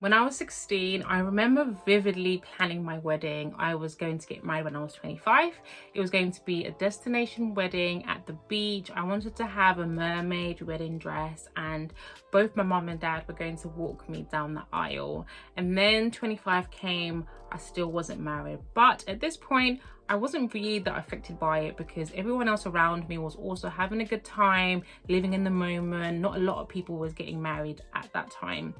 When I was 16, I remember vividly planning my wedding. I was going to get married when I was 25. It was going to be a destination wedding at the beach. I wanted to have a mermaid wedding dress, and both my mom and dad were going to walk me down the aisle. And then 25 came, I still wasn't married. But at this point, I wasn't really that affected by it because everyone else around me was also having a good time, living in the moment. Not a lot of people was getting married at that time.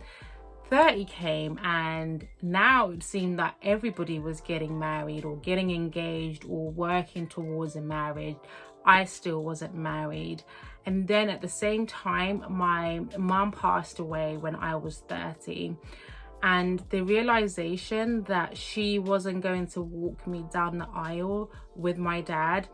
30 came, and now it seemed that everybody was getting married or getting engaged or working towards a marriage. I still wasn't married. And then at the same time, my mom passed away when I was 30. And the realization that she wasn't going to walk me down the aisle with my dad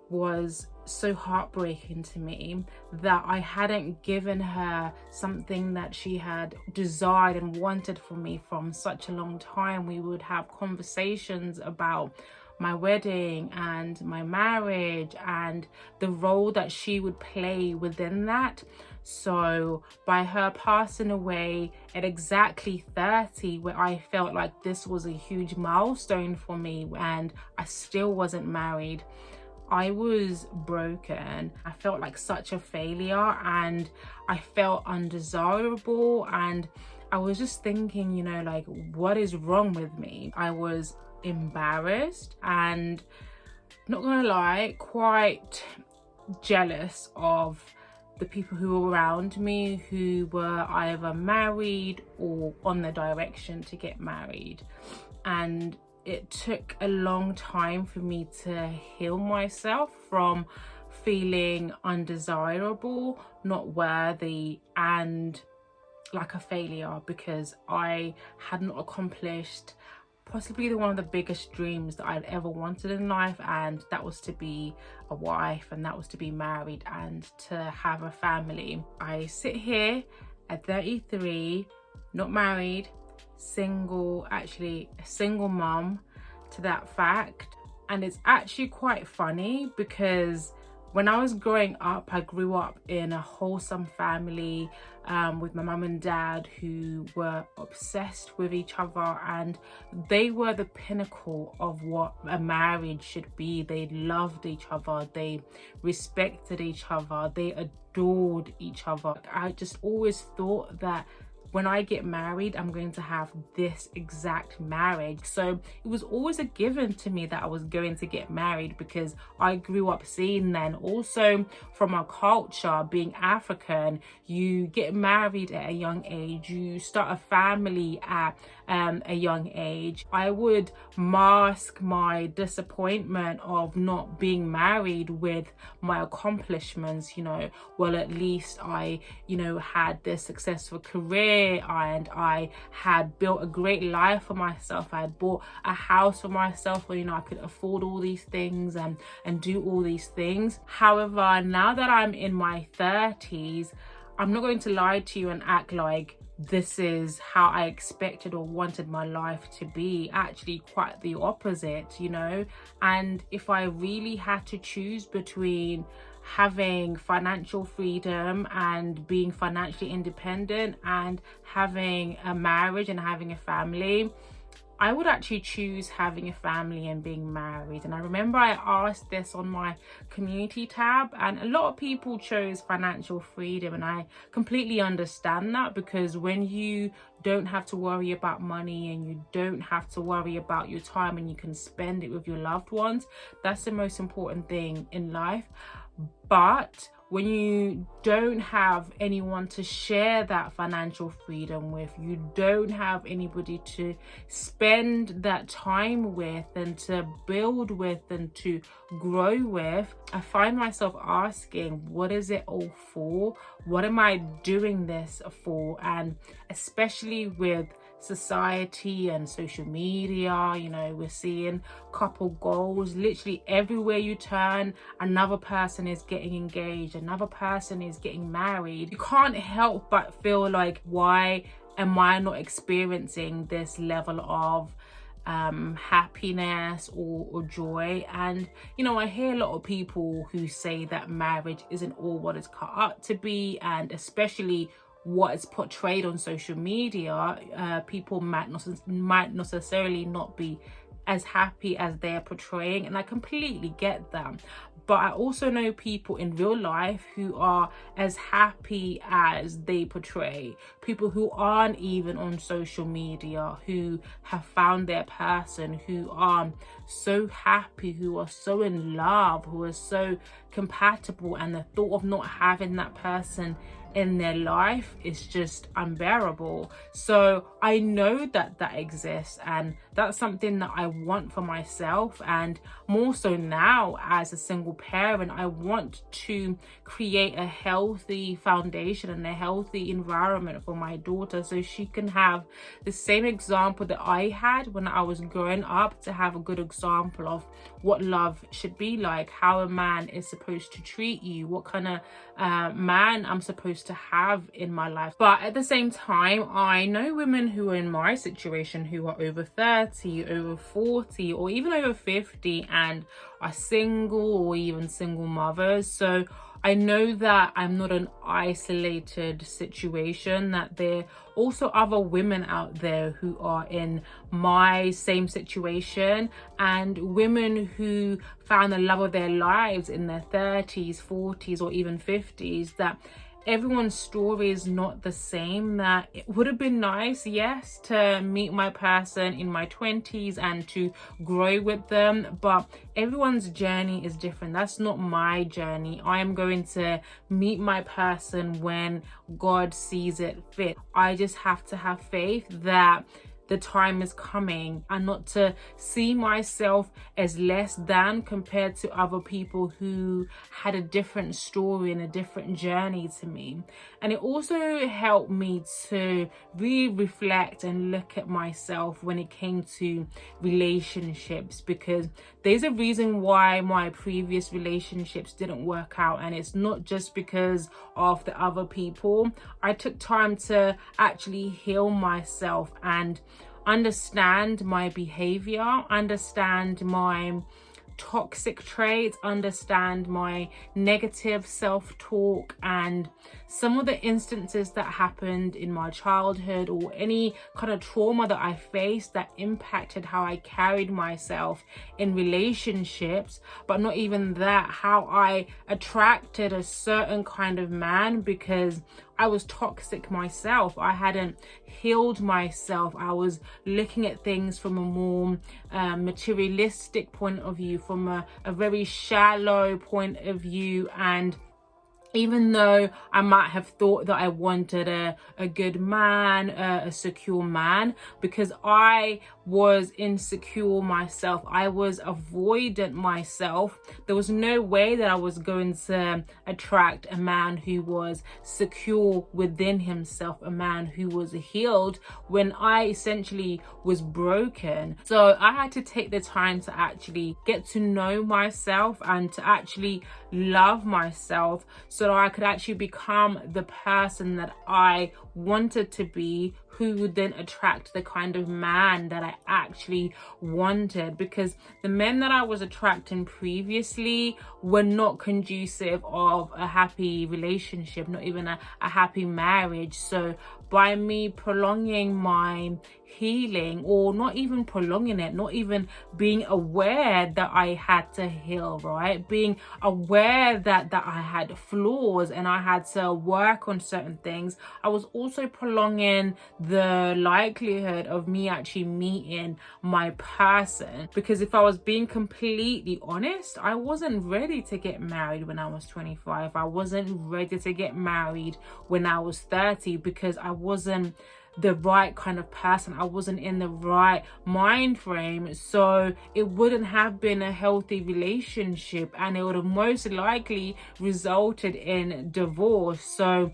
was so heartbreaking to me, that I hadn't given her something that she had desired and wanted for me from such a long time. We would have conversations about my wedding and my marriage and the role that she would play within that. So by her passing away at exactly 30, where I felt like this was a huge milestone for me and I still wasn't married, I was broken. I felt like such a failure and I felt undesirable, and I was just thinking, like, what is wrong with me? I was embarrassed and, not gonna lie, quite jealous of the people who were around me who were either married or on the direction to get married. And it took a long time for me to heal myself from feeling undesirable, not worthy, and like a failure, because I had not accomplished possibly one of the biggest dreams that I'd ever wanted in life, and that was to be a wife, and that was to be married and to have a family. I sit here at 33, not married, single, actually a single mom to that fact. And it's actually quite funny because when I was growing up, I grew up in a wholesome family with my mum and dad who were obsessed with each other, and they were the pinnacle of what a marriage should be. They loved each other, they respected each other, they adored each other. I just always thought that when I get married, I'm going to have this exact marriage. So it was always a given to me that I was going to get married because I grew up seeing that. And also from our culture, being African, you get married at a young age, you start a family at a young age. I would mask my disappointment of not being married with my accomplishments. Well, at least I, had this successful career, and I had built a great life for myself. I had bought a house for myself where, I could afford all these things and do all these things. However, now that I'm in my 30s, I'm not going to lie to you and act like this is how I expected or wanted my life to be. Actually, quite the opposite, And if I really had to choose between having financial freedom and being financially independent and having a marriage and having a family, I would actually choose having a family and being married. And I remember I asked this on my community tab, and a lot of people chose financial freedom, and I completely understand that, because when you don't have to worry about money and you don't have to worry about your time and you can spend it with your loved ones, that's the most important thing in life. But when you don't have anyone to share that financial freedom with, you don't have anybody to spend that time with and to build with and to grow with, I find myself asking, what is it all for? What am I doing this for? And especially with society and social media, we're seeing couple goals literally everywhere you turn. Another person is getting engaged, another person is getting married. You can't help but feel like, why am I not experiencing this level of happiness or joy? And I hear a lot of people who say that marriage isn't all what it's cut up to be, and especially what's portrayed on social media, people might not necessarily not be as happy as they're portraying, and I completely get that. But I also know people in real life who are as happy as they portray. People who aren't even on social media, who have found their person, who are so happy, who are so in love, who are so compatible, and the thought of not having that person in their life is just unbearable. So I know that that exists, and that's something that I want for myself, and more so now as a single parent, I want to create a healthy foundation and a healthy environment for my daughter, so she can have the same example that I had when I was growing up, to have a good example of what love should be like, how a man is supposed to treat you, what kind of man I'm supposed to have in my life. But at the same time, I know women who are in my situation who are over 30, over 40, or even over 50 and are single, or even single mothers. So I know that I'm not an isolated situation, that there are also other women out there who are in my same situation, and women who found the love of their lives in their 30s, 40s, or even 50s, that everyone's story is not the same. That it would have been nice, yes, to meet my person in my 20s and to grow with them, but everyone's journey is different. That's not my journey. I am going to meet my person when God sees it fit. I just have to have faith that the time is coming, and not to see myself as less than compared to other people who had a different story and a different journey to me. And it also helped me to really reflect and look at myself when it came to relationships, because there's a reason why my previous relationships didn't work out, and it's not just because of the other people. I took time to actually heal myself and understand my behavior, understand my toxic traits, understand my negative self-talk, and some of the instances that happened in my childhood, or any kind of trauma that I faced that impacted how I carried myself in relationships. But not even that, how I attracted a certain kind of man because I was toxic myself. I hadn't healed myself. I was looking at things from a more materialistic point of view, from a very shallow point of view. And even though I might have thought that I wanted a good man, a secure man, because I was insecure myself, I was avoidant myself, there was no way that I was going to attract a man who was secure within himself, a man who was healed, when I essentially was broken. So I had to take the time to actually get to know myself and to actually love myself, so that I could actually become the person that I wanted to be, who would then attract the kind of man that I actually wanted. Because the men that I was attracting previously were not conducive of a happy relationship, not even a happy marriage. So by me prolonging my healing, or not even prolonging it, not even being aware that I had to heal, right? Being aware that I had flaws and I had to work on certain things, I was also prolonging the likelihood of me actually meeting my person. Because if I was being completely honest, I wasn't ready to get married when I was 25. I wasn't ready to get married when I was 30, because I wasn't the right kind of person. I wasn't in the right mind frame, so it wouldn't have been a healthy relationship, and it would have most likely resulted in divorce. So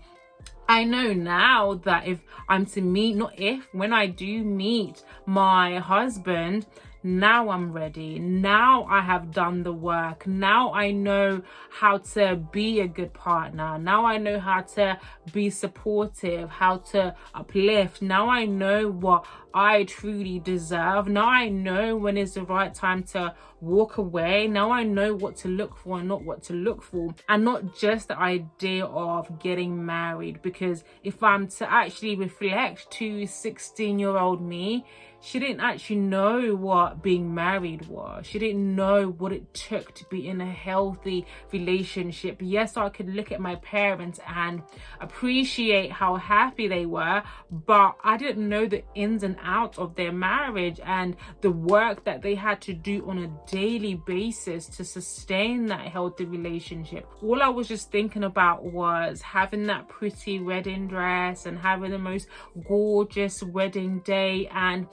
I know now that if I'm to meet, not if, when I do meet my husband, now I'm ready. Now I have done the work. Now I know how to be a good partner. Now I know how to be supportive, how to uplift. Now I know what I truly deserve. Now I know when is the right time to walk away. Now I know what to look for and not what to look for, and not just the idea of getting married. Because if I'm to actually reflect to 16-year-old me, she didn't actually know what being married was. She didn't know what it took to be in a healthy relationship. Yes, I could look at my parents and appreciate how happy they were, but I didn't know the ins and outs of their marriage and the work that they had to do on a daily basis to sustain that healthy relationship. All I was just thinking about was having that pretty wedding dress and having the most gorgeous wedding day, and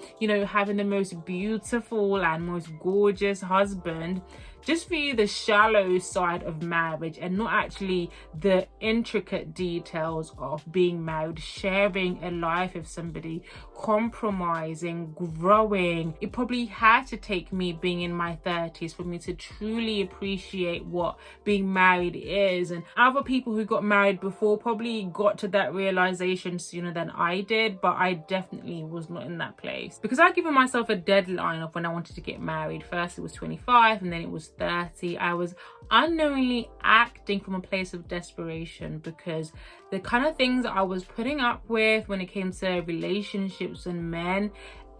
having the most beautiful and most gorgeous husband, just for you, the shallow side of marriage and not actually the intricate details of being married, sharing a life with somebody, compromising, growing. It probably had to take me being in my 30s for me to truly appreciate what being married is. And other people who got married before probably got to that realization sooner than I did, but I definitely was not in that place, because I'd given myself a deadline of when I wanted to get married. First it was 25 and then it was 30. I was unknowingly acting from a place of desperation, because the kind of things that I was putting up with when it came to relationships and men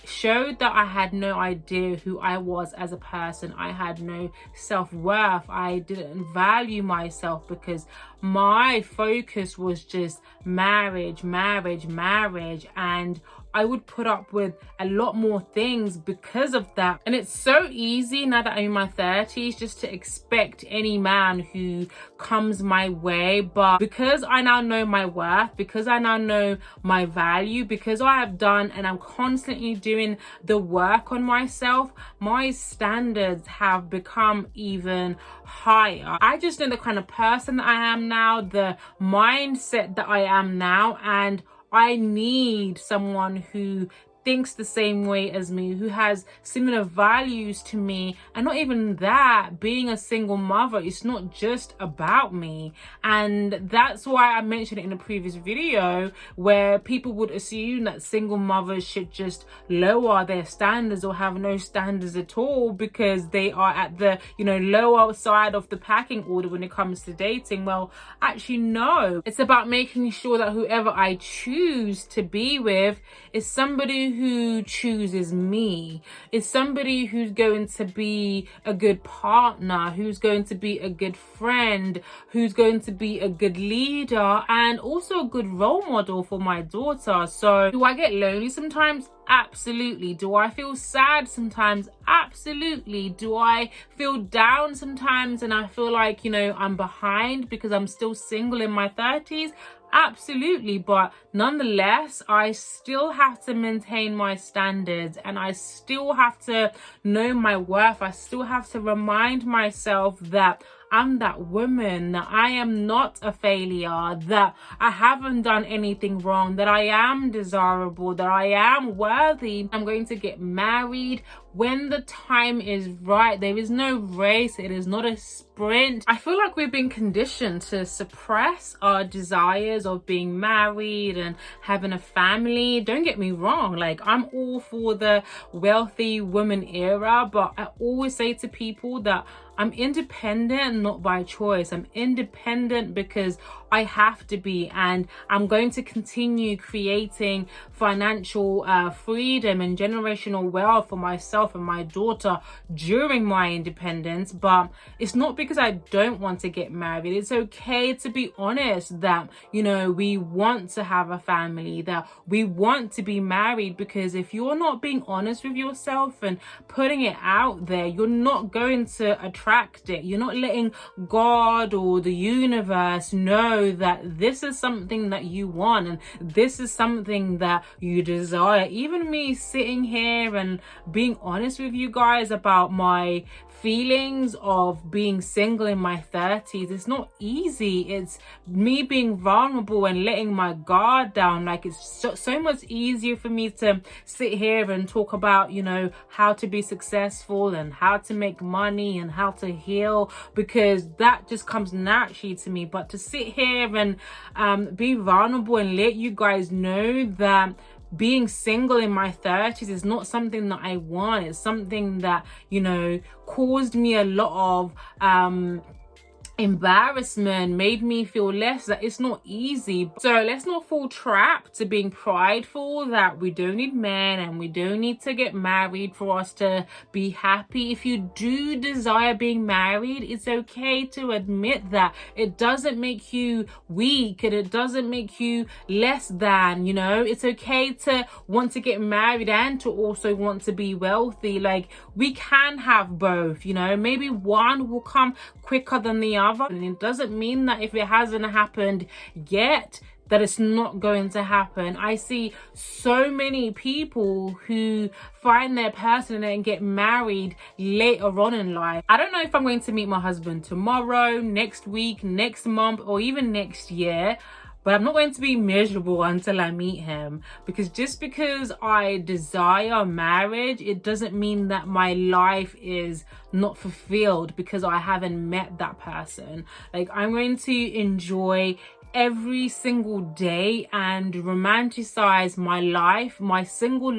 showed that I had no idea who I was as a person. I had no self-worth. I didn't value myself because my focus was just marriage, marriage, marriage, and I would put up with a lot more things because of that. And it's so easy now that I'm in my 30s just to expect any man who comes my way. But because I now know my worth, because I now know my value, because I have done and I'm constantly doing the work on myself, my standards have become even higher. I just know the kind of person that I am now, the mindset that I am now, and I need someone who thinks the same way as me, who has similar values to me. And not even that, being a single mother, it's not just about me. And that's why I mentioned it in a previous video, where people would assume that single mothers should just lower their standards or have no standards at all because they are at the lower side of the packing order when it comes to dating. Well, actually no, it's about making sure that whoever I choose to be with is somebody who chooses me, is somebody who's going to be a good partner, who's going to be a good friend, who's going to be a good leader, and also a good role model for my daughter. So do I get lonely sometimes? Absolutely. Do I feel sad sometimes? Absolutely. Do I feel down sometimes and I feel like I'm behind because I'm still single in my 30s? Absolutely. But nonetheless, I still have to maintain my standards, and I still have to know my worth. I still have to remind myself that I'm that woman, that I am not a failure, that I haven't done anything wrong, that I am desirable, that I am worthy. I'm going to get married when the time is right. There is no race. It is not a sprint. I feel like we've been conditioned to suppress our desires of being married and having a family. Don't get me wrong, I'm all for the wealthy woman era, but I always say to people that I'm independent, not by choice. I'm independent because I have to be, and I'm going to continue creating financial freedom and generational wealth for myself and my daughter during my independence. But it's not because I don't want to get married. It's okay to be honest that, we want to have a family, that we want to be married, because if you're not being honest with yourself and putting it out there, you're not going to attract it. You're not letting God or the universe know that this is something that you want and this is something that you desire. Even me sitting here and being honest with you guys about my feelings of being single in my 30s, it's not easy. It's me being vulnerable and letting my guard down. It's so much easier for me to sit here and talk about how to be successful and how to make money and how to heal, because that just comes naturally to me. But to sit here and be vulnerable and let you guys know that being single in my 30s is not something that I want. It's something that, you know, caused me a lot of embarrassment, made me feel less, that it's not easy. So let's not fall trapped to being prideful that we don't need men and we don't need to get married for us to be happy. If you do desire being married, it's okay to admit that. It doesn't make you weak and it doesn't make you less than, you know. It's okay to want to get married and to also want to be wealthy. Like, we can have both, you know. Maybe one will come quicker than the other, and it doesn't mean that if it hasn't happened yet that it's not going to happen. I see so many people who find their person and get married later on in life. I don't know if I'm going to meet my husband tomorrow, next week, next month, or even next year, but I'm not going to be miserable until I meet him, because just because I desire marriage, it doesn't mean that my life is not fulfilled because I haven't met that person. Like, I'm going to enjoy every single day and romanticize my life, my single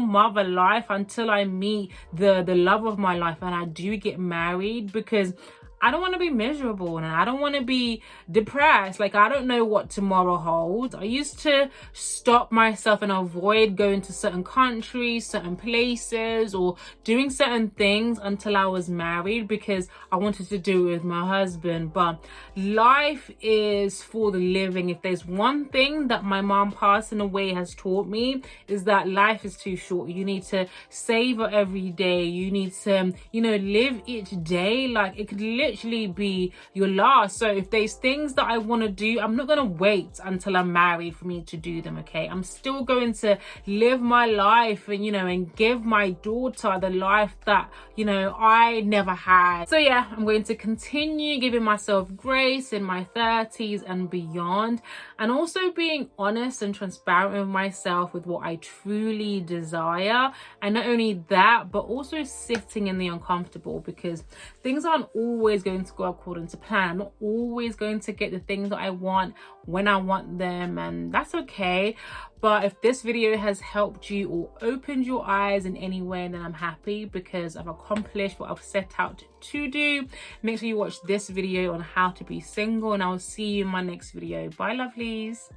mother life, until I meet the love of my life and I do get married, because I don't want to be miserable and I don't want to be depressed. Like, I don't know what tomorrow holds. I used to stop myself and avoid going to certain countries, certain places, or doing certain things until I was married because I wanted to do it with my husband. But life is for the living. If there's one thing that my mom passing away has taught me, is that life is too short. You need to savor every day. You need to, you know, live each day like it could literally be your last. So if there's things that I want to do, I'm not going to wait until I'm married for me to do them, okay? I'm still going to live my life and, you know, and give my daughter the life that, you know, I never had. So yeah, I'm going to continue giving myself grace in my 30s and beyond, and also being honest and transparent with myself with what I truly desire. And not only that, but also sitting in the uncomfortable, because things aren't always going to go according to plan. I'm not always going to get the things that I want when I want them, and that's okay. But if this video has helped you or opened your eyes in any way, then I'm happy, because I've accomplished what I've set out to do. Make sure you watch this video on how to be single, and I will see you in my next video. Bye, lovelies.